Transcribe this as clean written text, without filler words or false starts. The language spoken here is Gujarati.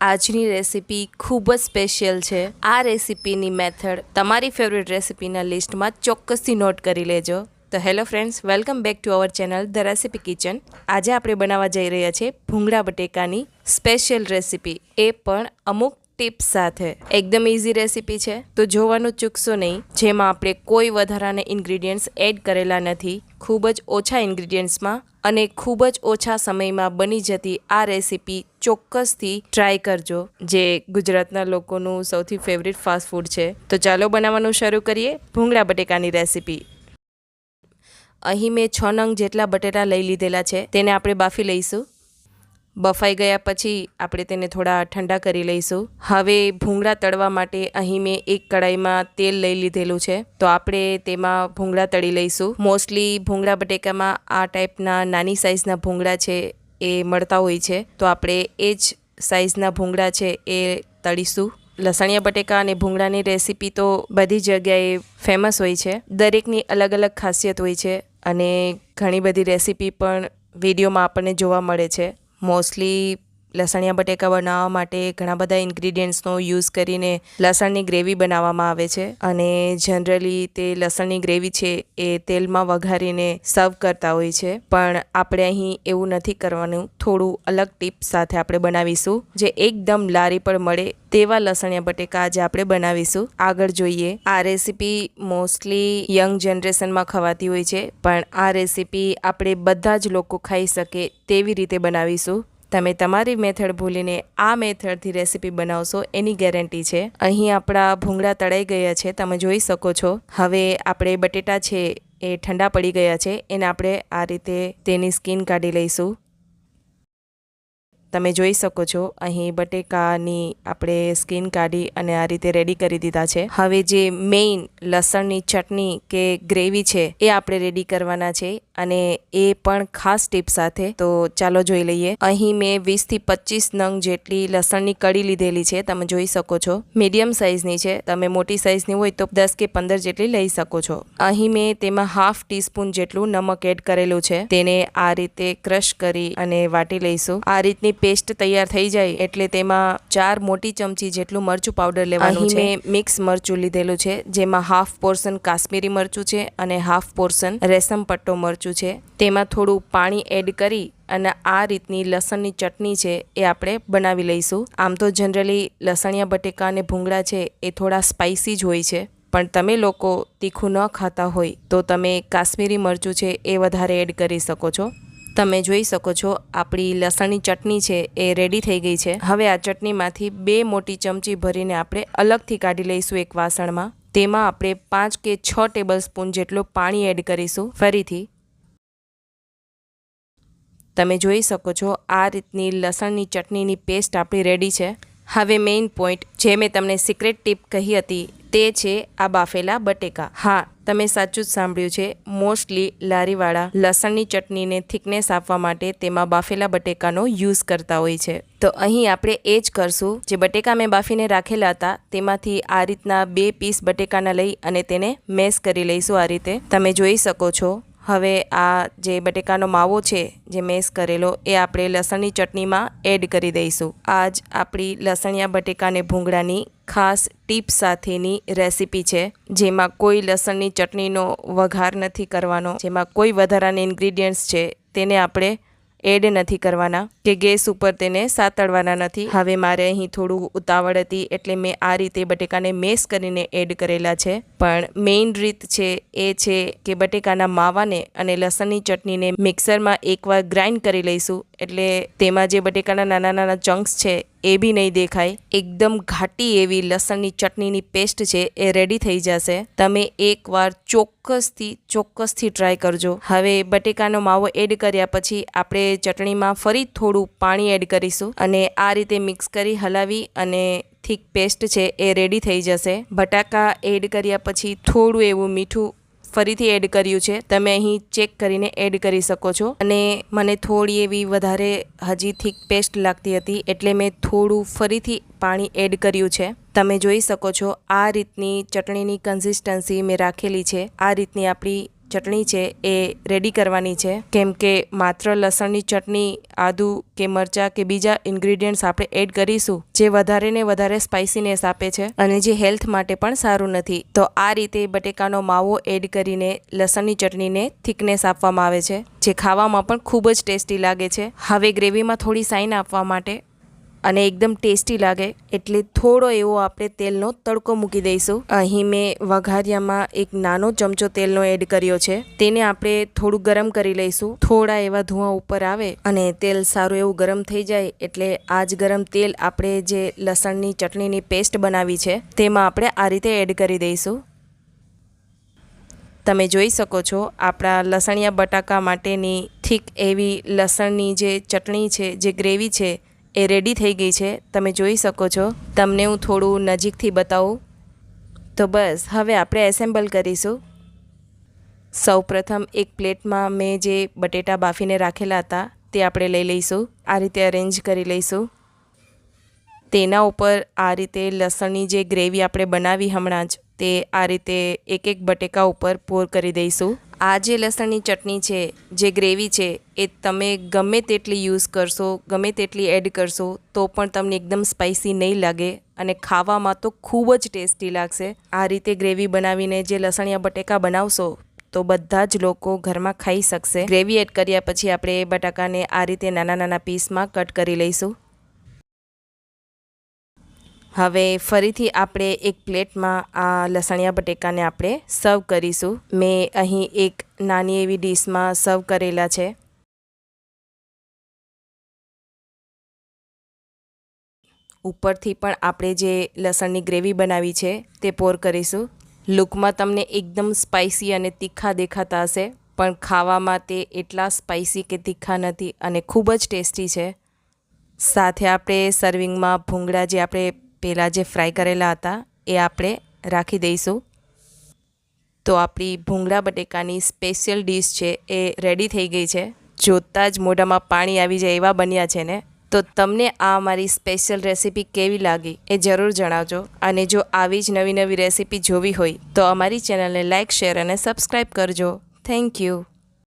આજની રેસીપી ખૂબ જ સ્પેશિયલ છે। આ રેસીપીની મેથડ તમારી ફેવરેટ રેસીપીના લિસ્ટમાં ચોક્કસથી નોટ કરી લેજો। તો hello friends, welcome back to our channel the recipe kitchen. આજે આપણે બનાવવા જઈ રહ્યા છીએ ભૂંગળા બટેકાની સ્પેશિયલ રેસીપી, એ પણ અમુક ટિપ્સ સાથે। એકદમ ઇઝી રેસીપી છે, તો જોવાનું ચૂકશો નહીં। જેમાં આપણે કોઈ વધારાના ઇન્ગ્રીડિયન્ટ્સ એડ કરેલા નથી। ખૂબ જ ઓછા ઇન્ગ્રીડિયન્ટ્સમાં અને ખૂબ જ ઓછા સમયમાં બની જતી આ રેસીપી ચોક્કસથી ટ્રાય કરજો, જે ગુજરાતના લોકોનું સૌથી ફેવરિટ ફાસ્ટ ફૂડ છે। તો ચાલો બનાવવાનું શરૂ કરીએ ભૂંગળા બટેકાની રેસીપી। અહીં મેં 6 નંગ જેટલા બટેટા લઈ લીધેલા છે, તેને આપણે બાફી લઈશું। બફાઈ ગયા પછી આપણે તેને થોડા ઠંડા કરી લઈશું। હવે ભૂંગળા તળવા માટે અહીં મેં એક કડાઈમાં તેલ લઈ લીધેલું છે, તો આપણે તેમાં ભૂંગળા તળી લઈશું। મોસ્ટલી ભૂંગળા બટેકામાં આ ટાઈપના નાની સાઇઝના ભૂંગળા છે એ મળતા હોય છે, તો આપણે એ જ સાઇઝના ભૂંગળા છે એ તળીશું। લસણિયા બટેકા અને ભૂંગળાની રેસીપી તો બધી જગ્યાએ ફેમસ હોય છે, દરેકની અલગ અલગ ખાસિયત હોય છે અને ઘણી બધી રેસીપી પણ વિડીયોમાં આપણને જોવા મળે છે। મોસ્ટલી લસણિયા બટેકા બનાવવા માટે ઘણા બધા ઇન્ગ્રીડિયન્ટ્સનો યુઝ કરીને લસણની ગ્રેવી બનાવવામાં આવે છે, અને જનરલી તે લસણની ગ્રેવી છે એ તેલમાં વઘારીને સર્વ કરતા હોય છે, પણ આપણે અહીં એવું નથી કરવાનું। થોડું અલગ ટિપ્સ સાથે આપણે બનાવીશું, જે એકદમ લારી પર મળે તેવા લસણિયા બટેકા આજે આપણે બનાવીશું। આગળ જોઈએ, આ રેસીપી મોસ્ટલી યંગ જનરેશનમાં ખવાતી હોય છે, પણ આ રેસીપી આપણે બધા જ લોકો ખાઈ શકે તેવી રીતે બનાવીશું। તમે તમારી મેથડ ભૂલીને આ મેથડથી રેસીપી બનાવશો એની ગેરંટી છે। અહીં આપણા ભૂંગળા તળાઈ ગયા છે, તમે જોઈ શકો છો। હવે આપણે બટેટા છે એ ઠંડા પડી ગયા છે, એને આપણે આ રીતે તેની સ્કિન કાઢી લઈશું। તમે જોઈ શકો છો અહીં બટેકાની આપણે સ્કિન કાઢી અને આ રીતે રેડી કરી દીધા છે। હવે જે મેઇન લસણની ચટણી કે ગ્રેવી છે એ આપણે રેડી કરવાના છે, અને એ પણ ખાસ ટીપ સાથે। તો ચાલો જોઈ લઈએ। અહીં મેં 20 થી 25 નંગ જેટલી લસણની કળી લીધેલી છે, તમે જોઈ શકો છો। મીડિયમ સાઇઝની છે, તમે મોટી સાઇઝની હોય તો 10 કે 15 જેટલી લઈ શકો છો। અહીં મેં તેમાં હાફ ટીસ્પૂન જેટલું નમક એડ કરેલું છે, તેને આ રીતે ક્રશ કરી અને વાટી લઈશું। આ રીતની પેસ્ટ તૈયાર થઈ જાય એટલે તેમાં 4 મોટી ચમચી જેટલું મરચું પાવડર લેવાનું છે। મેં મિક્સ મરચું લીધેલું છે, જેમાં હાફ પોર્શન કાશ્મીરી મરચું છે અને હાફ પોર્શન રેશમ પટ્ટો મરચું છે। તેમાં થોડું પાણી એડ કરી અને આ રીતની લસણની ચટણી છે એ આપણે બનાવી લઈશું। આમ તો જનરલી લસણિયા બટેકા અને ભૂંગળા છે એ થોડા સ્પાઇસી જ હોય છે, પણ તમે લોકો તીખું ન ખાતા હોય તો તમે કાશ્મીરી મરચું છે એ વધારે એડ કરી શકો છો। તમે જોઈ શકો છો આપણી લસણની ચટણી છે એ રેડી થઈ ગઈ છે। હવે આ ચટણીમાંથી 2 મોટી ચમચી ભરીને આપણે અલગથી કાઢી લઈશું એક વાસણમાં। તેમાં આપણે 5 કે 6 ટેબલ સ્પૂન જેટલું પાણી એડ કરીશું। ફરીથી તમે જોઈ શકો છો આ રીતની લસણની ચટણીની પેસ્ટ આપણી રેડી છે। હવે મેઇન પોઈન્ટ, જે મેં તમને સિક્રેટ ટીપ કહી હતી, તે છે આ બાફેલા બટેકા। હા, તમે સાચું જ સાંભળ્યું છે, મોસ્ટલી લારીવાળા લસણની ચટણીને થિકનેસ આપવા માટે તેમાં બાફેલા બટેકાનો યુઝ કરતા હોય છે। તો અહીં આપણે એ જ કરશું। જે બટેકા મેં બાફીને રાખેલા હતા તેમાંથી આ રીતના 2 પીસ બટેકાના લઈ અને તેને મેશ કરી લઈશું આ રીતે, તમે જોઈ શકો છો। હવે આ જે બટેકાનો માવો છે જે મેશ કરેલો, એ આપણે લસણની ચટણીમાં એડ કરી દઈશું। આ જ આપણી લસણિયા બટેકા અને ભૂંગળાની ખાસ ટીપ સાથેની રેસીપી છે, જેમાં કોઈ લસણની ચટણીનો વઘાર નથી કરવાનો, જેમાં કોઈ વધારાના ઇન્ગ્રીડિયન્ટ્સ છે તેને આપણે એડ નથી કરવાના કે ગેસ ઉપર તેને સાતળવાના નથી। હવે મારે અહીં થોડું ઉતાવળ હતી એટલે મેં આ રીતે બટેકાને મેશ કરીને એડ કરેલા છે, પણ મેઇન રીત છે એ છે કે બટેકાના માવાને અને લસણની ચટણીને મિક્સરમાં એકવાર ગ્રાઇન્ડ કરી લઈશું, એટલે તેમાં જે બટેકાના નાના નાના ચંક્સ છે એ બી નહીં દેખાય। એકદમ ઘાટી એવી લસણની ચટણીની પેસ્ટ છે એ રેડી થઈ જશે। તમે એકવાર ચોક્કસથી ટ્રાય કરજો। હવે બટેકાનો માવો એડ કર્યા પછી આપણે ચટણીમાં ફરી થોડું પાણી એડ કરીશું અને આ રીતે મિક્સ કરી હલાવી અને થીક પેસ્ટ છે એ રેડી થઈ જશે। બટાકા એડ કર્યા પછી થોડું એવું મીઠું ફરીથી એડ કર્યું છે, તમે અહીં ચેક કરીને એડ કરી શકો છો। અને મને થોડી એવી વધારે હજી થીક પેસ્ટ લાગતી હતી એટલે મેં થોડું ફરીથી પાણી એડ કર્યું છે। તમે જોઈ શકો છો આ રીતની ચટણીની કન્સિસ્ટન્સી મેં રાખેલી છે। આ રીતની આપણી ચટણી છે એ રેડી કરવાની છે, કેમ કે માત્ર લસણની ચટણી, આદુ કે મરચાં કે બીજા ઇન્ગ્રીડિયન્ટ્સ આપણે એડ કરીશું જે વધારે ને વધારે સ્પાઇસીનેસ આપે છે અને જે હેલ્થ માટે પણ સારું નથી. તો આ રીતે બટેકાનો માવો એડ કરીને લસણની ચટણીને થિકનેસ આપવામાં આવે છે, જે ખાવામાં પણ ખૂબ જ ટેસ્ટી લાગે છે. હવે ગ્રેવીમાં થોડી સાઈન આપવા માટે અને એકદમ ટેસ્ટી લાગે એટલે થોડો એવો આપણે તેલનો તડકો મૂકી દઈશું. અહીં મેં વઘારિયામાં એક નાનો ચમચો તેલનો એડ કર્યો છે. તેને આપણે થોડું ગરમ કરી લઈશું. થોડા એવા ધુઆ ઉપર આવે અને તેલ સારું એવું ગરમ થઈ જાય એટલે આ જ ગરમ તેલ આપણે જે લસણની ચટણીની પેસ્ટ બનાવી છે તેમાં આપણે આ રીતે એડ કરી દઈશું. તમે જોઈ શકો છો આપણા લસણિયા બટાકા માટેની થીક એવી લસણની જે ચટણી છે, જે ગ્રેવી છે એ રેડી થઈ ગઈ છે. તમે જોઈ શકો છો. તમને હું થોડું નજીકથી બતાવું તો બસ હવે આપણે એસેમ્બલ કરીશું. સૌપ્રથમ એક પ્લેટમાં મેં જે બટેટા બાફીને રાખેલા હતા તે આપણે લઈ લઈશું. આ રીતે અરેન્જ કરી લઈશું. તેના ઉપર આ રીતે લસણની જે ગ્રેવી આપણે બનાવી હમણાં જ તે આ રીતે એક એક બટેકા ઉપર પોર કરી દઈશું. આ જે લસણની ચટણી છે, જે ગ્રેવી છે એ તમે ગમે તેટલી યુઝ કરશો, ગમે તેટલી એડ કરશો તો પણ તમને એકદમ સ્પાઇસી નહીં લાગે અને ખાવામાં તો ખૂબ જ ટેસ્ટી લાગશે. આ રીતે ગ્રેવી બનાવીને જે લસણિયા બટેકા બનાવશો તો બધા જ લોકો ઘરમાં ખાઈ શકશે. ગ્રેવી એડ કર્યા પછી આપણે બટાકાને આ રીતે નાના નાના પીસમાં કટ કરી લઈશું. હવે ફરીથી આપણે એક પ્લેટમાં આ લસણિયા બટેકાને આપણે સર્વ કરીશું. મેં અહીં એક નાની એવી ડીશમાં સર્વ કરેલા છે. ઉપરથી પણ આપણે જે લસણની ગ્રેવી બનાવી છે તે પોર કરીશું. લુકમાં તમને એકદમ સ્પાઇસી અને તીખા દેખાતા હશે, પણ ખાવામાં તે એટલા સ્પાઇસી કે તીખા નથી અને ખૂબ જ ટેસ્ટી છે. સાથે આપણે સર્વિંગમાં ભૂંગળા જે આપણે પહેલાં જે ફ્રાય કરેલા હતા એ આપણે રાખી દઈશું. તો આપણી ભૂંગળા બટેકાની સ્પેશિયલ ડીશ છે એ રેડી થઈ ગઈ છે. જોતાં જ મોઢામાં પાણી આવી જાય એવા બન્યા છે ને. તો તમને આ મારી સ્પેશિયલ રેસીપી કેવી લાગી એ જરૂર જણાવજો. અને જો આવી જ નવી નવી રેસીપી જોવી હોય તો અમારી ચેનલને લાઇક, શેર અને સબસ્ક્રાઈબ કરજો. Thank you.